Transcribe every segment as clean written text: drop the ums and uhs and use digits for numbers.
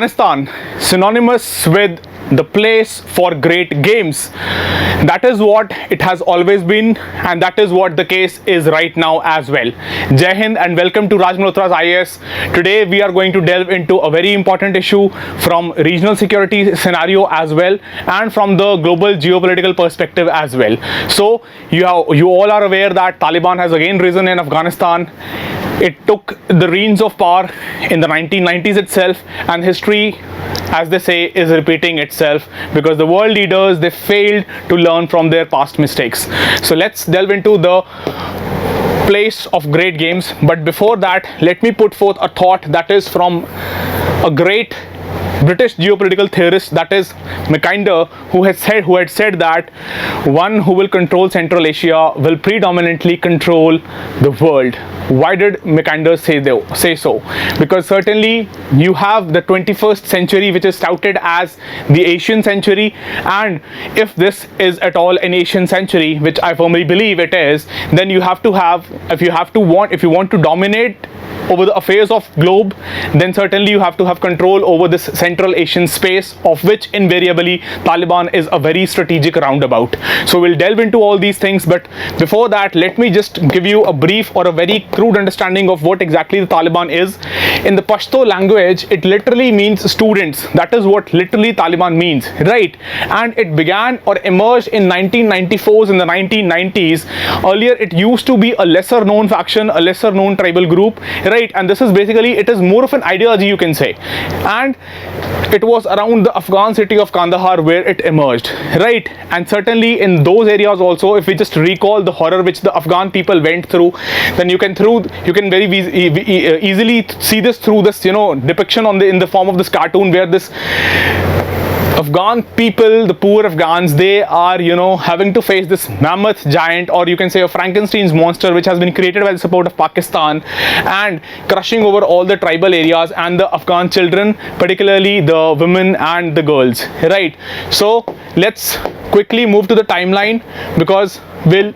Afghanistan, synonymous with the place for great games. That is what it has always been, and that is what the case is right now as well. Jai Hind and welcome to Raj Malhotra's IAS. Today we are going to delve into a very important issue from regional security scenario as well, and from the global geopolitical perspective as well. So you all are aware that Taliban has again risen in Afghanistan. It took the reins of power in the 1990s itself, and history, as they say, is repeating itself because the world leaders, they failed to learn from their past mistakes. So let's delve into the place of great games. But before that, let me put forth a thought that is from a great British geopolitical theorist, that is Mackinder, who had said that one who will control Central Asia will predominantly control the world. Why did Mackinder say so? Because certainly you have the 21st century, which is touted as the Asian century, and if this is at all an Asian century, which I firmly believe it is, then you have to have, if you want to dominate over the affairs of globe, then certainly you have to have control over this Central Asian space, of which invariably Taliban is a very strategic roundabout. So we'll delve into all these things, but before that, let me just give you a brief or a very crude understanding of what exactly the Taliban is. In the Pashto language, it literally means students. That is what literally Taliban means, right? And it began or emerged in 1994s, in the 1990s. Earlier it used to be a lesser known faction, a lesser known tribal group, right? And this is basically, it is more of an ideology, you can say, and it was around the Afghan city of Kandahar where it emerged, right? And certainly in those areas also, if we just recall the horror which the Afghan people went through, then you can very easily see this through this depiction in the form of this cartoon, where this Afghan people, the poor Afghans, they are having to face this mammoth giant, or you can say a Frankenstein's monster, which has been created by the support of Pakistan, and crushing over all the tribal areas and the Afghan children, particularly the women and the girls, right? So let's quickly move to the timeline, because we'll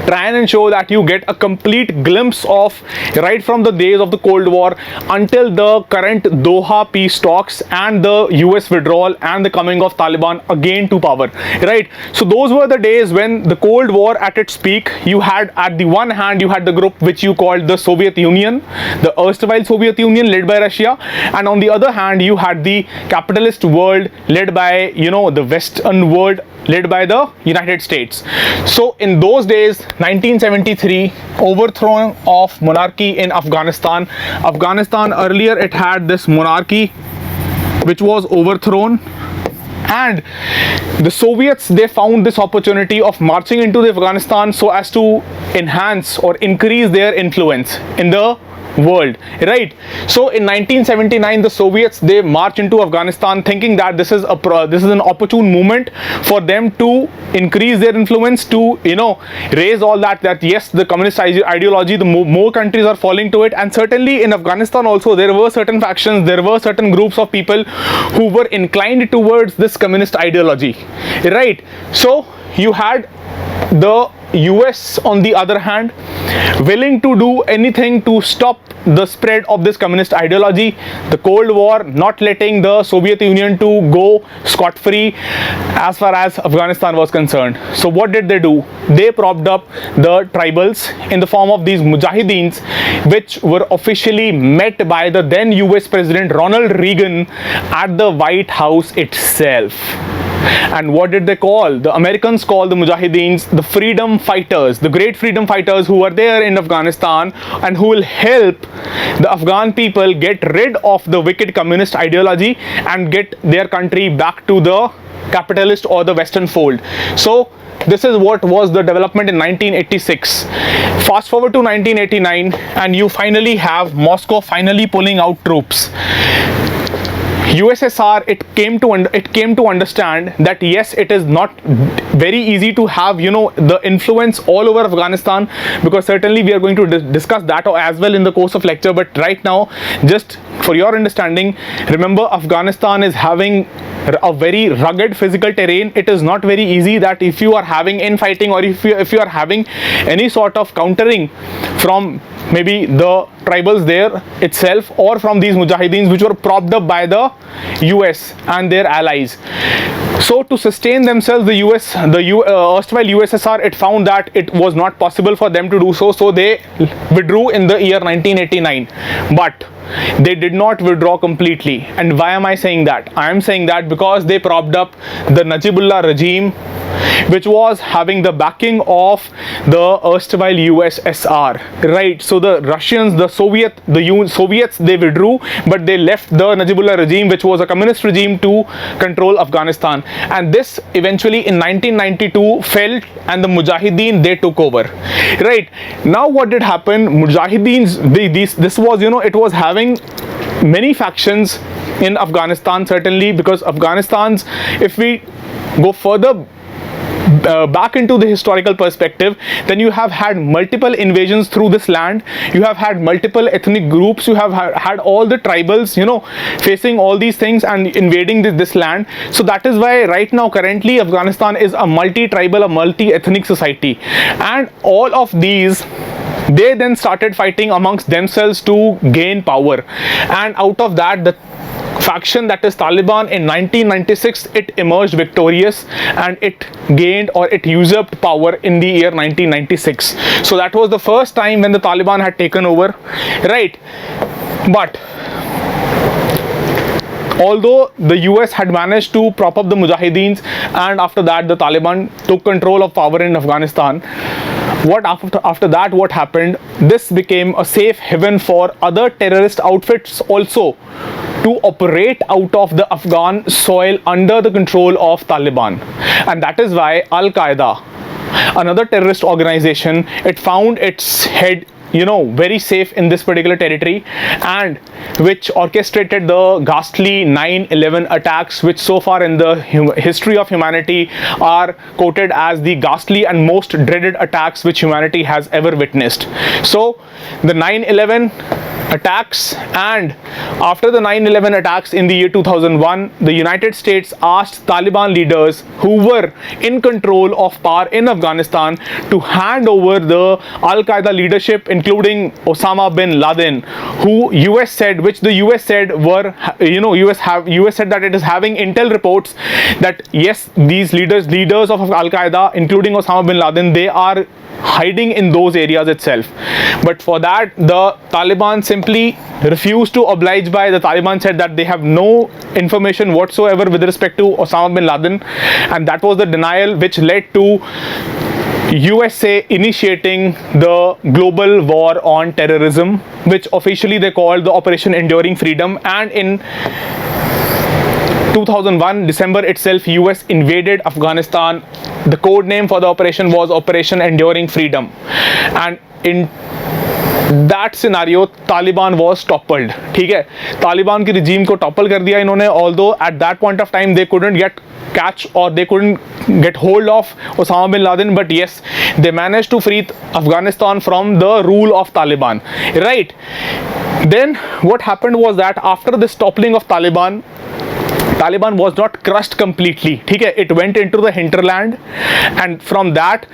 try and ensure that you get a complete glimpse of right from the days of the Cold War until the current Doha peace talks and the US withdrawal and the coming of Taliban again to power, right? So those were the days when the Cold War at its peak. You had, at the one hand, you had the group which you called the Soviet Union, the erstwhile Soviet Union led by Russia, and on the other hand you had the capitalist world led by the Western world led by the United States. So in those days, 1973, overthrow of monarchy in Afghanistan. Afghanistan, earlier it had this monarchy which was overthrown, and the Soviets, they found this opportunity of marching into the Afghanistan so as to enhance or increase their influence in the world, right? So in 1979, the Soviets, they marched into Afghanistan thinking that this is an opportune moment for them to increase their influence, to raise all that yes, the communist ideology, the more countries are falling to it. And certainly in Afghanistan also, there were certain factions, there were certain groups of people who were inclined towards this communist ideology, right? So you had the US, on the other hand, willing to do anything to stop the spread of this communist ideology. The Cold War not letting the Soviet Union to go scot-free as far as Afghanistan was concerned. So what did they do? They propped up the tribals in the form of these Mujahideens, which were officially met by the then US President Ronald Reagan at the White House itself. And what did they call? The Americans called the Mujahideens the freedom fighters, the great freedom fighters who were there in Afghanistan and who will help the Afghan people get rid of the wicked communist ideology and get their country back to the capitalist or the Western fold. So this is what was the development in 1986. Fast forward to 1989, and you finally have Moscow finally pulling out troops. USSR, it came to understand that yes, it is not very easy to have the influence all over Afghanistan, because certainly we are going to discuss that as well in the course of lecture. But right now, just for your understanding, remember Afghanistan is having a very rugged physical terrain. It is not very easy that if you are having infighting or if you are having any sort of countering from maybe the tribals there itself, or from these mujahideens which were propped up by the US and their allies. So to sustain themselves, the erstwhile USSR, it found that it was not possible for them to do so, so they withdrew in the year 1989. But they did not withdraw completely. And why am I saying that? I am saying that because they propped up the Najibullah regime, which was having the backing of the erstwhile USSR, right? So the Russians, the Soviets, they withdrew, but they left the Najibullah regime, which was a communist regime, to control Afghanistan. And this eventually in 1992 fell, and the Mujahideen, they took over, right? Now what did happen? Mujahideens, this was, it was having many factions in Afghanistan, certainly, because Afghanistan's, if we go further back into the historical perspective, then you have had multiple invasions through this land. You have had multiple ethnic groups. You have had all the tribals, facing all these things and invading this land. So that is why right now, currently, Afghanistan is a multi-tribal, a multi-ethnic society. And all of these, they then started fighting amongst themselves to gain power. And out of that, the faction that is Taliban in 1996, it emerged victorious, and it gained, or it usurped power in the year 1996. So that was the first time when the Taliban had taken over, right? But although the US had managed to prop up the Mujahideens, and after that the Taliban took control of power in Afghanistan, after that what happened? This became a safe haven for other terrorist outfits also to operate out of the Afghan soil under the control of Taliban. And that is why Al-Qaeda, another terrorist organization, it found its head very safe in this particular territory, and which orchestrated the ghastly 9/11 attacks, which so far in the history of humanity are quoted as the ghastly and most dreaded attacks which humanity has ever witnessed. So the 9/11 attacks, and after the 9/11 attacks in the year 2001, the United States asked Taliban leaders who were in control of power in Afghanistan to hand over the Al-Qaeda leadership, including Osama bin Laden, which the US said were, US said that it is having intel reports that yes, these leaders of Al-Qaeda, including Osama bin Laden, they are hiding in those areas itself. But for that, the Taliban simply refused to oblige by. The Taliban said that they have no information whatsoever with respect to Osama bin Laden, and that was the denial which led to USA initiating the global war on terrorism, which officially they called the Operation Enduring Freedom. And in 2001 December itself, US invaded Afghanistan. The code name for the operation was Operation Enduring Freedom, and in that scenario Taliban was toppled. ठीक है, तालिबान की regime को topple कर दिया इन्होंने, although at that point of time they couldn't catch or they couldn't get hold of Osama bin Laden, but yes, they managed to free Afghanistan from the rule of Taliban, right? Then what happened was that after this toppling of Taliban was not crushed completely. It went into the hinterland, and from that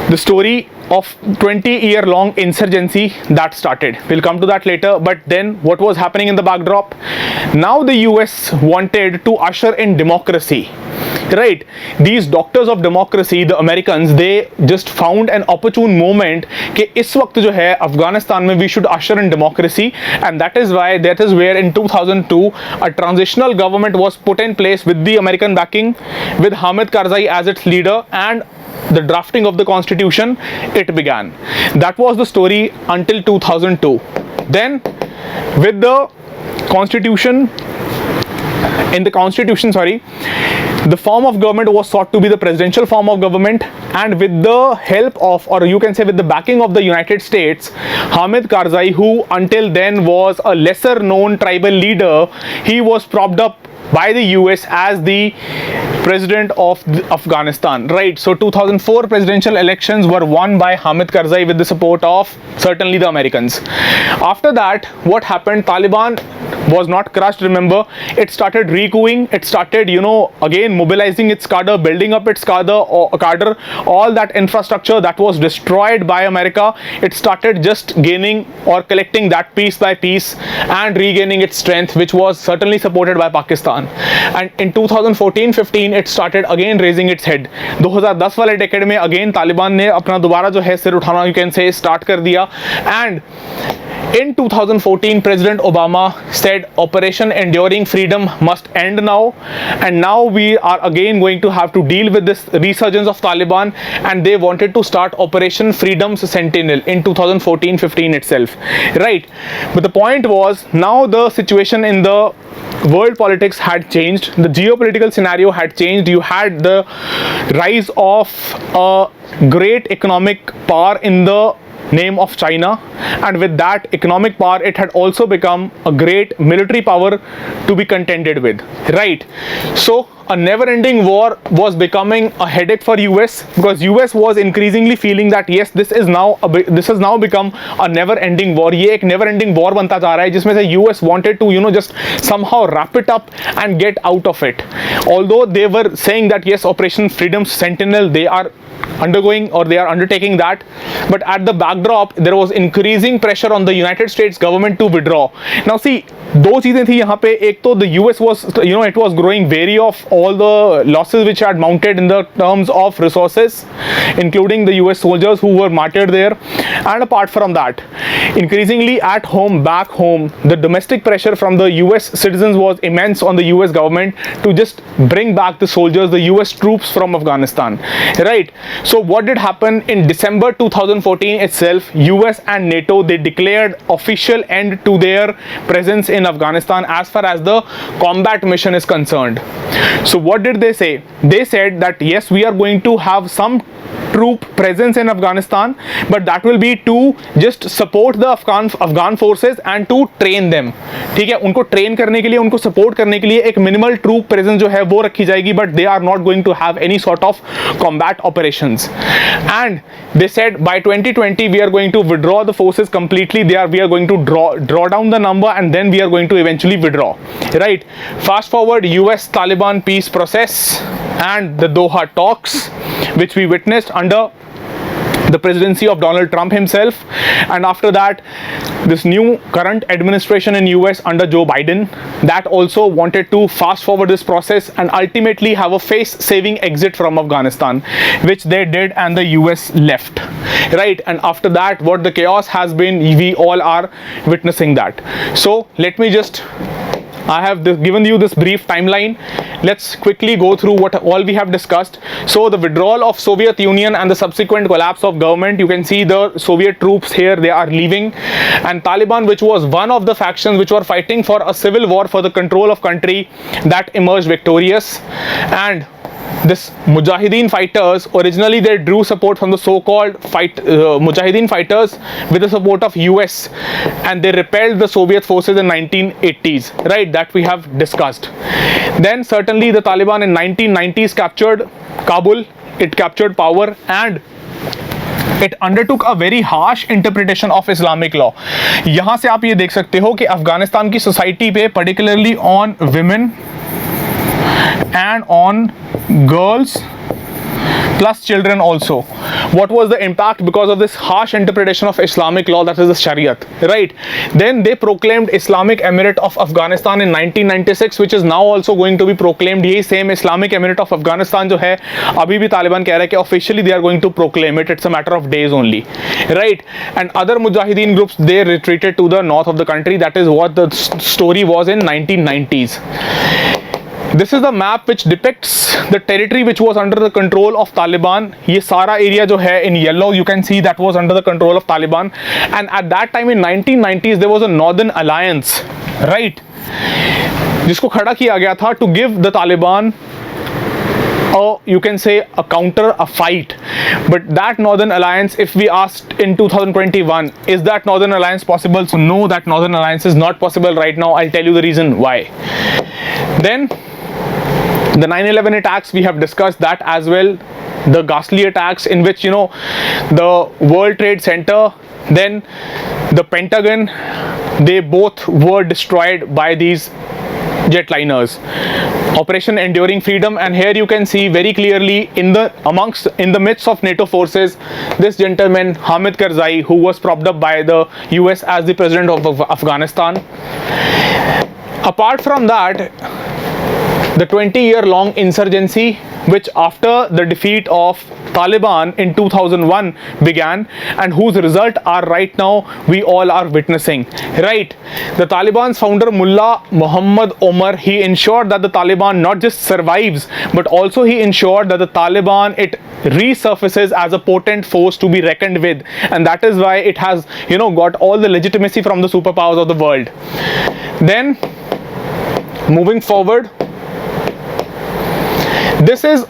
the story of 20-year-long insurgency that started. We'll come to that later. But then what was happening in the backdrop? Now the US wanted to usher in democracy, right? These doctors of democracy, the Americans, they just found an opportune moment कि इस वक्त जो है अफगानिस्तान में we should usher in democracy, and that is where in 2002 a transitional government was put in place with the American backing, with Hamid Karzai as its leader, and the drafting of the constitution, it began. That was the story until 2002. Then with the constitution, the form of government was sought to be the presidential form of government, and with the help of, or you can say with the backing of the United States, Hamid Karzai, who until then was a lesser known tribal leader, he was propped up by the US as the president of Afghanistan, right? So 2004 presidential elections were won by Hamid Karzai with the support of certainly the Americans. After that, what happened? Taliban was not crushed, remember, it started recouping, it started, again mobilizing its cadre, building up its cadre, all that infrastructure that was destroyed by America, it started just gaining or collecting that piece by piece and regaining its strength, which was certainly supported by Pakistan. And in 2014-15 it started again raising its head. 2010 वाले decade में again Taliban ने अपना दोबारा जो है सिर उठाना you can से स्टार्ट कर दिया. And in 2014 President Obama said Operation Enduring Freedom must end now, and now we are again going to have to deal with this resurgence of Taliban, and they wanted to start Operation Freedom's Sentinel in 2014-15 itself, right? But the point was, now the situation in the world politics had changed, the geopolitical scenario had changed. You had the rise of a great economic power in the name of China, and with that economic power it had also become a great military power to be contended with, right? So a never-ending war was becoming a headache for US, because US was increasingly feeling that yes, this has now become a never-ending war. ये एक never-ending war बनता जा रहा है जिसमें से US wanted to just somehow wrap it up and get out of it. Although they were saying that yes, Operation Freedom Sentinel, they are undergoing or they are undertaking that, but at the backdrop there was increasing pressure on the United States government to withdraw. Now see, दो चीजें थी यहाँ पे. एक तो the US was, it was growing wary of all the losses which had mounted in the terms of resources, including the US soldiers who were martyred there. And apart from that, increasingly at home, back home, the domestic pressure from the US citizens was immense on the US government to just bring back the soldiers, the US troops from Afghanistan, right? So what did happen in December 2014 itself? US and NATO, they declared official end to their presence in Afghanistan as far as the combat mission is concerned. So what did they say? They said that yes, we are going to have some troop presence in Afghanistan, but that will be to just support the Afghan forces and to train them. ठीक है, उनको train करने के लिए, उनको support करने के लिए एक minimal troop presence जो है वो रखी जाएगी, but they are not going to have any sort of combat operations. And they said by 2020 we are going to withdraw the forces completely. We are going to draw down the number, and then we are going to eventually withdraw. Right? Fast forward, US-Taliban peace process and the Doha talks, which we witnessed under the presidency of Donald Trump himself, and after that this new current administration in US under Joe Biden, that also wanted to fast forward this process and ultimately have a face-saving exit from Afghanistan, which they did, and the US left, right? And after that, what the chaos has been, we all are witnessing that. So let me just, I have given you this brief timeline. Let's quickly go through what all we have discussed. So the withdrawal of Soviet Union and the subsequent collapse of government, you can see the Soviet troops here, they are leaving, and Taliban, which was one of the factions which were fighting for a civil war for the control of country, that emerged victorious. And this Mujahideen fighters, originally they drew support from the so-called Mujahideen fighters with the support of US, and they repelled the Soviet forces in 1980s, right? That we have discussed. Then certainly the Taliban in 1990s captured Kabul, it captured power, and it undertook a very harsh interpretation of Islamic law. यहाँ से आप ये देख सकते हो कि अफगानिस्तान की society पे, particularly on women and on girls plus children also, what was the impact because of this harsh interpretation of Islamic law, that is the Shariat, right? Then they proclaimed Islamic Emirate of Afghanistan in 1996, which is now also going to be proclaimed. यही same Islamic Emirate of Afghanistan जो है, अभी भी तालिबान कह रहा है कि officially they are going to proclaim it. It's a matter of days only, right? And other Mujahideen groups, they retreated to the north of the country. That is what the story was in 1990s. This is the map which depicts the territory which was under the control of Taliban. ये सारा area जो है in yellow, you can see that was under the control of Taliban. And at that time in 1990s there was a Northern Alliance, right? जिसको खड़ा किया गया था to give the Taliban you can say a counter, a fight. But that Northern Alliance, if we asked in 2021, is that Northern Alliance possible? So no, that Northern Alliance is not possible right now. I'll tell you the reason why. Then the 9/11 attacks, we have discussed that as well. The ghastly attacks in which, the World Trade Center, then the Pentagon, they both were destroyed by these jetliners. Operation Enduring Freedom, and here you can see very clearly in the midst of NATO forces, this gentleman Hamid Karzai, who was propped up by the US as the president of Afghanistan. Apart from that, the 20-year-long insurgency, which after the defeat of Taliban in 2001 began, and whose result are right now we all are witnessing. Right, the Taliban's founder Mullah Muhammad Omar, he ensured that the Taliban not just survives, but also he ensured that the Taliban, it resurfaces as a potent force to be reckoned with, and that is why it has, got all the legitimacy from the superpowers of the world. Then moving forward, this is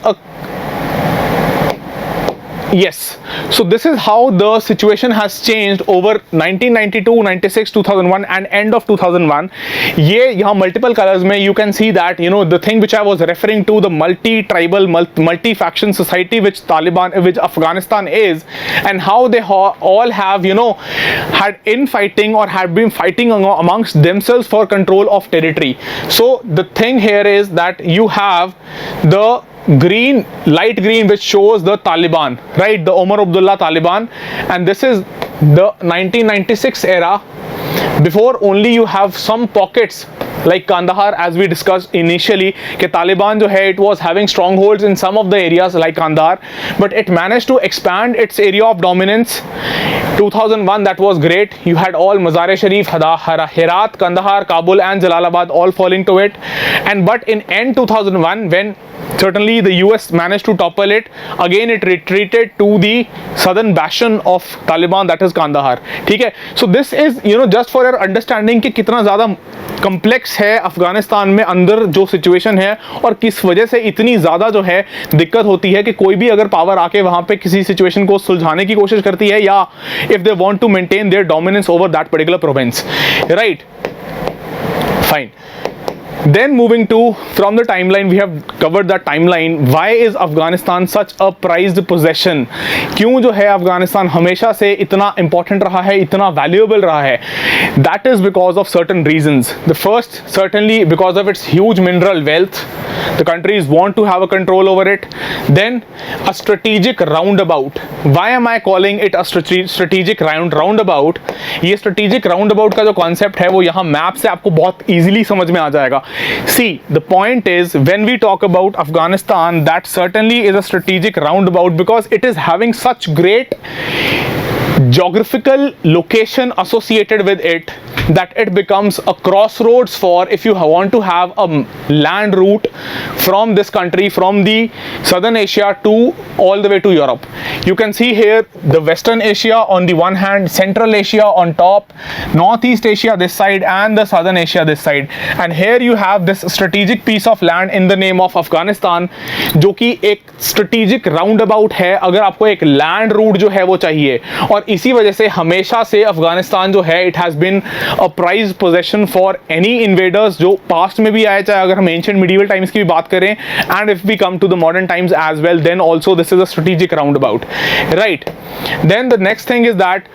so this is how the situation has changed over 1992, 96, 2001 and end of 2001. ये यहाँ multiple colors में you can see that the thing which I was referring to, the multi-tribal, multi-faction society which Afghanistan is, and how they all have had infighting or had been fighting amongst themselves for control of territory. So the thing here is that you have the light green, which shows the Taliban, right, the Omar Abdullah Taliban, and this is the 1996 era. Before, only you have some pockets like Kandahar, as we discussed initially, कि Taliban जो है, it was having strongholds in some of the areas like Kandahar, but it managed to expand its area of dominance. 2001, that was great. You had all Mazar-e-Sharif, Herat, Kandahar, Kabul and Jalalabad all falling to it. But in end 2001, when certainly the US managed to topple it, again it retreated to the southern bastion of Taliban, that is Kandahar. ठीक है? So this is just for your understanding कि कितना ज़्यादा complex है अफगानिस्तान में अंदर जो situation है, और किस वजह से इतनी ज़्यादा जो है दिक्कत होती है कि कोई भी अगर पावर आके वहाँ पे किसी सिचुएशन को सुलझाने की कोशिश करती है, या if they want to maintain their dominance over that particular province, right? Fine. Then moving to, from the timeline, we have covered that timeline. Why is Afghanistan such a prized possession? क्यों जो है अफगानिस्तान हमेशा से इतना important रहा है, इतना valuable रहा है? That is because of certain reasons. The first, certainly because of its huge mineral wealth. The countries want to have a control over it. Then a strategic roundabout. Why am I calling it a strategic roundabout? ये strategic roundabout का जो concept है वो यहाँ map से आपको बहुत easily समझ में आ जाएगा. See, the point is, when we talk about Afghanistan, that certainly is a strategic roundabout because it is having such great geographical location associated with it that it becomes a crossroads for if you want to have a land route from this country, from the southern Asia to all the way to Europe. You can see here the Western Asia on the one hand, Central Asia on top, Northeast Asia this side and the Southern Asia this side. And here you have this strategic piece of land in the name of Afghanistan, जो कि एक strategic roundabout है अगर आपको एक land route जो है वो चाहिए. और इसी वजह से हमेशा से अफगानिस्तान जो है, it has been a prized possession for any invaders जो past में भी आए, चाहे अगर हम ancient medieval times की भी बात करें, and if we come to the modern times as well, then also this is a strategic roundabout, right? Then the next thing is that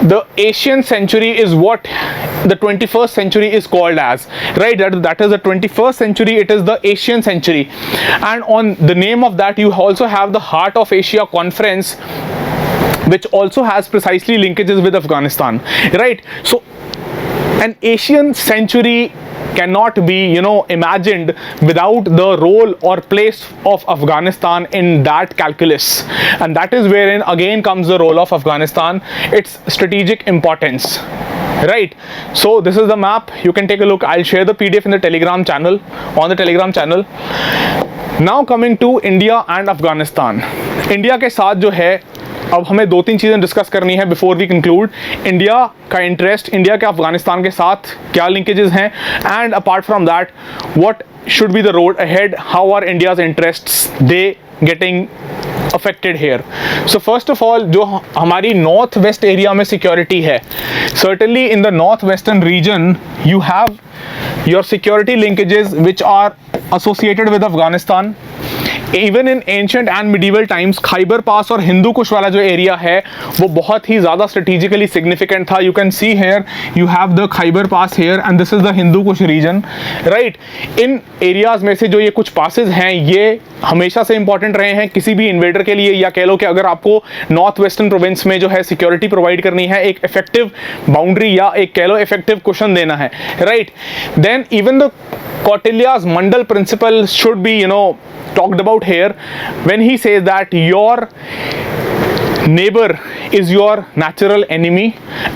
the Asian century is what the 21st century is called as, right? That is the 21st century, it is the Asian century, and on the name of that you also have the Heart of Asia Conference, which also has precisely linkages with Afghanistan, right? So an Asian century cannot be imagined without the role or place of Afghanistan in that calculus, and that is wherein again comes the role of Afghanistan, its strategic importance, right? So this is the map, you can take a look. I'll share the PDF in the Telegram channel, on the Telegram channel. Now coming to India and Afghanistan. India के साथ जो है अब हमें दो तीन चीज़ें discuss करनी है बिफोर वी कंक्लूड. इंडिया का इंटरेस्ट, इंडिया के अफगानिस्तान के साथ क्या लिंकेजेस हैं, and apart from that what should be the road ahead, how are India's interests they getting affected here. So first of all, जो हमारी नॉर्थ वेस्ट एरिया में security है, certainly in the northwestern region you have your security linkages which are associated with Afghanistan. Even in ancient and medieval times Khyber pass और हिंदू कुश वाला जो area है वो बहुत ही ज़्यादा स्ट्रेटेजिकली सिग्निफिकेंट था. You can see here you have the Khyber pass here and this is the Hindu Kush region, right. इन एरियाज में से जो ये कुछ पासेज हैं ये हमेशा से इंपॉर्टेंट रहे हैं किसी भी इन्वेडर के लिए, या कह लो कि अगर आपको नॉर्थ वेस्टर्न प्रोविंस में जो है सिक्योरिटी प्रोवाइड करनी है, एक इफेक्टिव बाउंड्री या एक कह लो इफेक्टिव कुशन देना है, right. Then even the Kautilya's Mandal principle should be, talked about here when he says that your neighbor is your natural enemy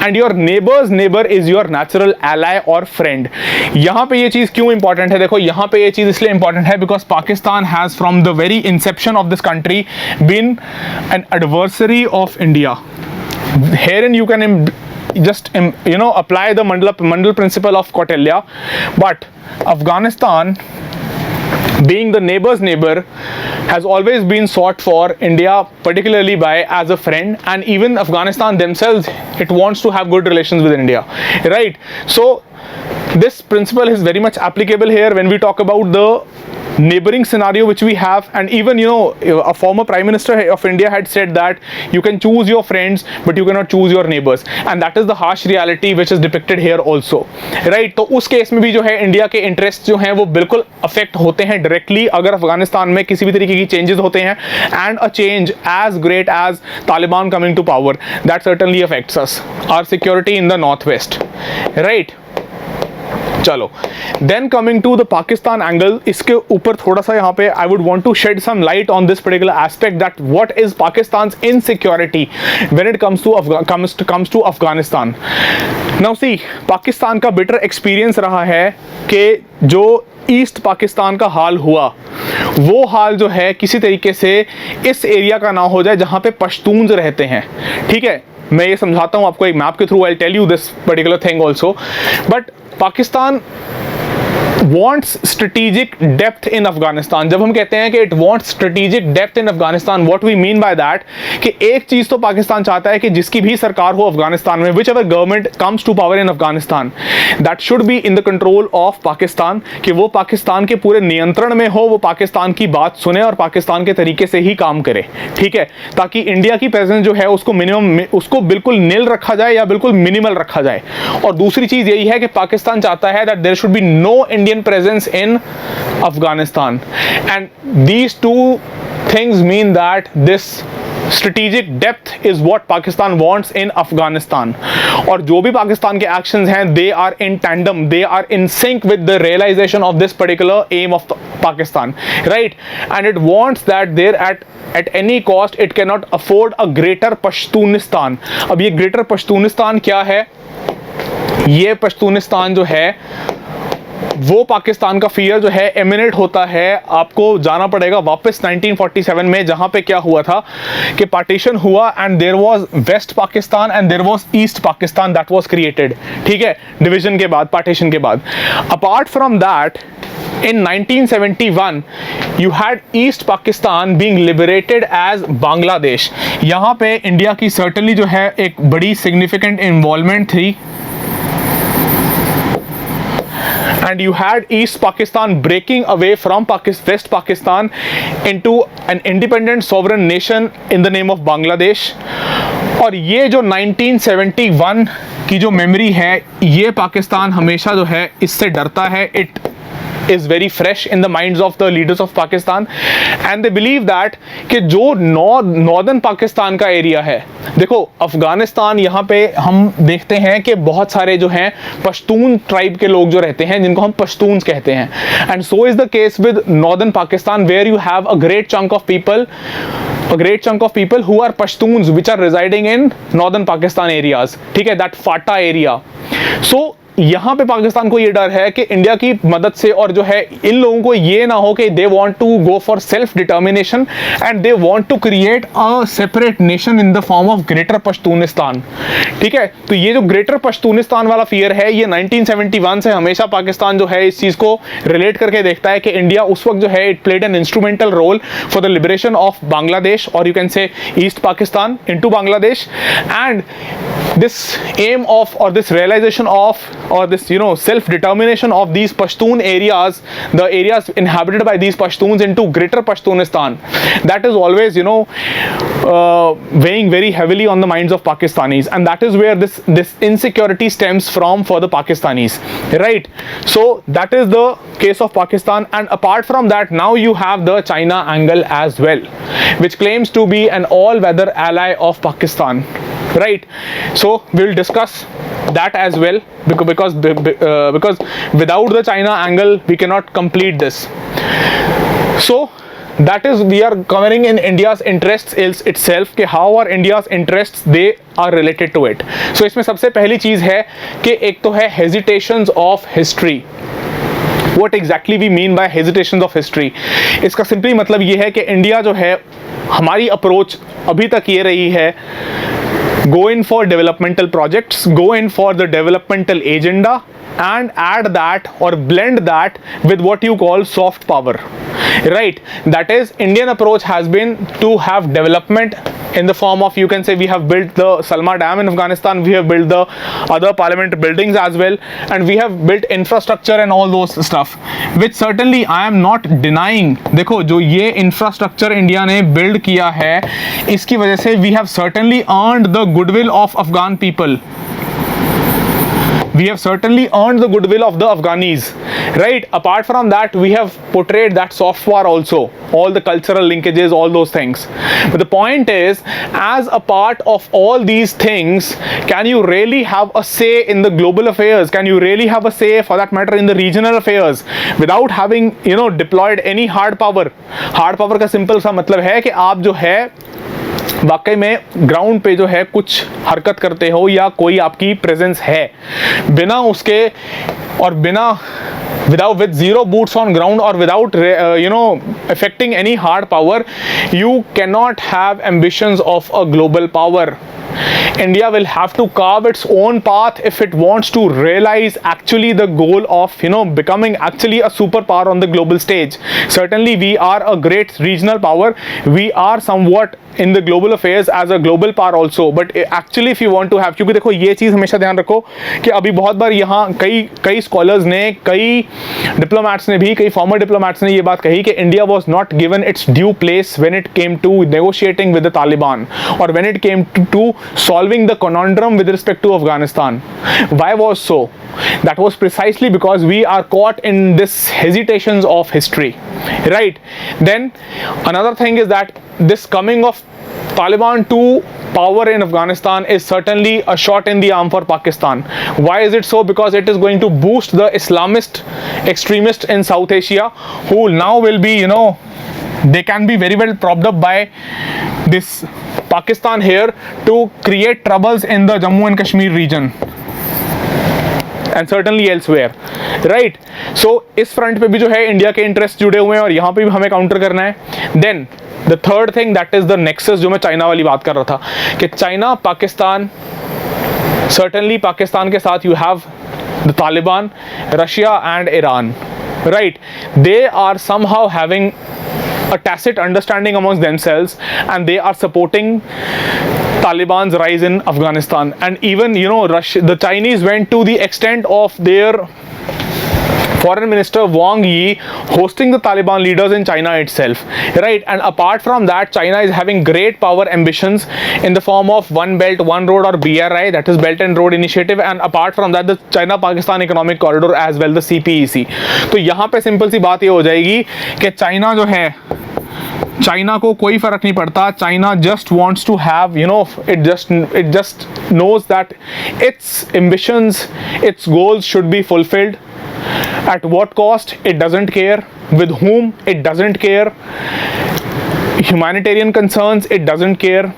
and your neighbor's neighbor is your natural ally or friend. यहाँ पे ये चीज़ क्यों important है? देखो यहाँ पे ये चीज़ इसलिए इंपॉर्टेंट है because Pakistan has from the very inception of this country been an adversary of India. Herein you can just apply the Mandal principle of Kautilya, but Afghanistan being the neighbor's neighbor has always been sought for India particularly by as a friend, and even Afghanistan themselves it wants to have good relations with India, right. So this principle is very much applicable here when we talk about the neighboring scenario which we have, and even a former prime minister of India had said that you can choose your friends but you cannot choose your neighbors, and that is the harsh reality which is depicted here also, right. तो उस case में भी जो है India के interest जो हैं वो बिल्कुल अफेक्ट होते हैं डायरेक्टली अगर अफगानिस्तान में किसी भी तरीके की चेंजेस होते हैं, and a change as great as Taliban coming to power that certainly affects us our security in the north west, right. चलो then coming to the Pakistan angle, इसके ऊपर थोड़ा सा यहाँ पे I would want to shed some light on this particular aspect that what is Pakistan's insecurity when it comes to Afghanistan. Now see Pakistan का bitter experience रहा है कि जो ईस्ट पाकिस्तान का हाल हुआ वो हाल जो है किसी तरीके से इस एरिया का ना हो जाए जहाँ पे पश्तून्स रहते हैं, ठीक है. मैं ये समझाता हूँ आपको एक मैप के through, I tell you this particular thing also. But Pakistan wants strategic depth in Afghanistan. जब हम कहते हैं कि it wants strategic depth in Afghanistan, what we mean by that कि एक चीज़ तो पाकिस्तान चाहता है कि जिसकी भी सरकार हो अफगानिस्तान में, whichever government comes to power in Afghanistan, that should be in the control of Pakistan, कि वो पाकिस्तान के पूरे नियंत्रण में हो, वो पाकिस्तान की बात सुने और पाकिस्तान के तरीके से ही काम करे, ठीक है, ताकि इंडिया की प्रेजेंस जो है उसको मिनिमम, उसको बिल्कुल नील रखा जाए या बिल्कुल मिनिमल रखा जाए. और दूसरी चीज़ यही है कि पाकिस्तान चाहता है that there should be no Indian presence in Afghanistan, and these two things mean that this strategic depth is what Pakistan wants in Afghanistan. और जो भी पाकिस्तान के actions हैं they are in tandem, they are in sync with the realization of this particular aim of Pakistan, right. And it wants that there at any cost it cannot afford a greater Pashtunistan. अब ये greater Pashtunistan क्या है? ये पश्तूनिस्तान जो है वो पाकिस्तान का fear जो है एमिनेट होता है, आपको जाना पड़ेगा वापस 1947 में, जहाँ पे क्या हुआ था कि पार्टीशन हुआ and there was west Pakistan and there was east Pakistan that was created, ठीक है, डिवीजन के बाद, पार्टीशन के बाद. Apart from that in 1971 you had East Pakistan being liberated as Bangladesh. यहाँ पे इंडिया की सर्टनली जो है एक बड़ी सिग्निफिकेंट इन्वॉल्वमेंट थी, and you had East Pakistan breaking away from West Pakistan into an independent sovereign nation in the name of Bangladesh. और ये जो 1971 की जो मेमोरी है ये पाकिस्तान हमेशा जो है इससे डरता है. It is very fresh in the minds of the leaders of Pakistan, and they believe that कि जो नॉर्दर्न पाकिस्तान का एरिया है, देखो अफगानिस्तान यहाँ पे हम देखते हैं कि बहुत सारे जो हैं पश्तून ट्राइब के लोग जो रहते हैं जिनको हम पश्तून्स कहते हैं, and so is the case with northern Pakistan where you have a great chunk of people who are Pashtuns which are residing in northern Pakistan areas, ठीक है, that FATA area. So यहाँ पे पाकिस्तान को ये डर है कि इंडिया की मदद से और जो है इन लोगों को ये ना हो कि they want to go for self determination and they want to create a separate nation in the form of greater Pashtunistan, ठीक है. तो ये जो ग्रेटर पश्तूनिस्तान वाला फियर है ये 1971 से हमेशा पाकिस्तान जो है इस चीज़ को रिलेट करके देखता है कि इंडिया उस वक्त जो है it played an instrumental role for the liberation of Bangladesh और you can say East Pakistan into Bangladesh, and this aim of, or this realization of, or this self-determination of these Pashtun areas, the areas inhabited by these Pashtuns into Greater Pashtunistan, that is always weighing very heavily on the minds of Pakistanis, and that is where this insecurity stems from for the Pakistanis, right? So that is the case of Pakistan. And apart from that, now you have the China angle as well, which claims to be an all-weather ally of Pakistan, right? So we'll discuss that as well, because without the China angle we cannot complete this. So that is, we are covering in India's interests itself, कि how are India's interests they are related to it. So इसमें सबसे पहली चीज़ है कि एक तो है hesitations of history. What exactly we mean by hesitations of history? इसका सिंपली मतलब ये है कि इंडिया जो है, हमारी अप्रोच अभी तक ये रही है, go in for developmental projects, go in for the developmental agenda, and add that or blend that with what you call soft power, right? That is, Indian approach has been to have development in the form of, you can say, we have built the Salma Dam in Afghanistan, we have built the other parliament buildings as well, and we have built infrastructure and all those stuff, which certainly I am not denying. देखो, जो ये infrastructure India ने build किया है, इसकी वजह से we have certainly earned the goodwill of Afghan people. We have certainly earned the goodwill of the Afghanis, right? Apart from that, we have portrayed that soft power also, all the cultural linkages, all those things. But the point is, as a part of all these things, can you really have a say in the global affairs? Can you really have a say, for that matter, in the regional affairs without having, deployed any hard power? Hard power का simple सा मतलब है कि आप जो है वाकई में ग्राउंड पे जो है कुछ हरकत करते हो, या कोई आपकी प्रेजेंस है, बिना उसके और बिना with zero boots on ground, or without affecting any hard power, you cannot have ambitions of a global power. India will have to carve its own path if it wants to realize actually the goal of becoming actually a superpower on the global stage. Certainly we are a great regional power, we are somewhat in the global affairs as a global power also, but actually if you want to have, क्योंकि देखो ये चीज़ हमेशा ध्यान रखो कि अभी बहुत बार यहाँ कई स्कॉलर्स ने, कई डिप्लोमैट्स ने भी, कई फॉर्मर डिप्लोमैट्स ने ये बात कही कि India was not given its due place when it came to negotiating with the Taliban, और when it came to solving the conundrum with respect to Afghanistan. Why was so? That was precisely because we are caught in this hesitations of history, right? Then another thing is that this coming of Taliban to power in Afghanistan is certainly a shot in the arm for Pakistan. Why is it so? Because it is going to boost the Islamist extremists in South Asia, who now will be, they can be very well propped up by this Pakistan here to create troubles in the Jammu and Kashmir region and certainly elsewhere, right? So इस front पे भी जो है India के interest जुड़े हुए हैं, और यहाँ पे भी हमें काउंटर करना है. Then the third thing, that is the nexus, जो मैं चाइना वाली बात कर रहा था, कि चाइना, पाकिस्तान, certainly पाकिस्तान के साथ you have the Taliban, Russia and Iran, right? They are somehow having a tacit understanding amongst themselves, and they are supporting Taliban's rise in Afghanistan. And even the Chinese went to the extent of their Foreign Minister Wang Yi hosting the Taliban leaders in China itself, right? And apart from that, China is having great power ambitions in the form of One Belt, One Road, or BRI, that is Belt and Road Initiative, and apart from that, the China-Pakistan Economic Corridor as well, the CPEC. तो यहाँ पे simple सी बात ये हो जाएगी कि China जो है, चाइना को कोई फर्क नहीं पड़ता. China just wants to have, it just knows that its ambitions, its goals should be fulfilled. At what cost? It doesn't care. With whom? It doesn't care. Humanitarian concerns? It doesn't care.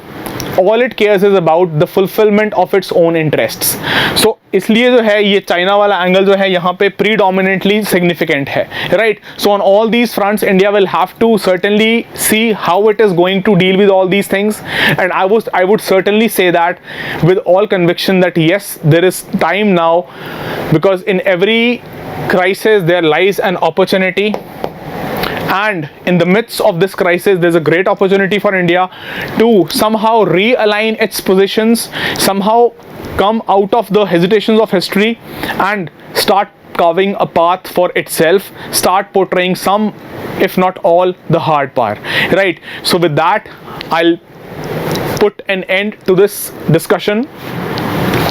All it cares is about the fulfillment of its own interests. So इसलिए जो है ये China वाला angle जो है यहाँ पे predominantly significant है, right? So on all these fronts, India will have to certainly see how it is going to deal with all these things, and I would certainly say that with all conviction that yes, there is time now, because in every crisis there lies an opportunity, And in the midst of this crisis, there's a great opportunity for India to somehow realign its positions, somehow come out of the hesitations of history and start carving a path for itself, start portraying some, if not all, the hard part, right? So with that, I'll put an end to this discussion.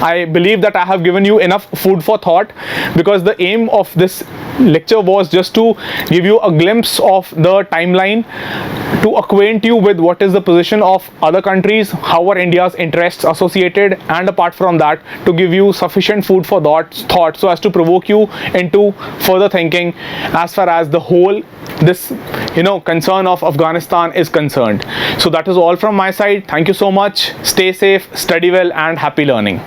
I believe that I have given you enough food for thought, because the aim of this lecture was just to give you a glimpse of the timeline, to acquaint you with what is the position of other countries, how are India's interests associated, and apart from that, to give you sufficient food for thought so as to provoke you into further thinking as far as the whole this concern of Afghanistan is concerned. So that is all from my side. Thank you so much. Stay safe, study well, and happy learning.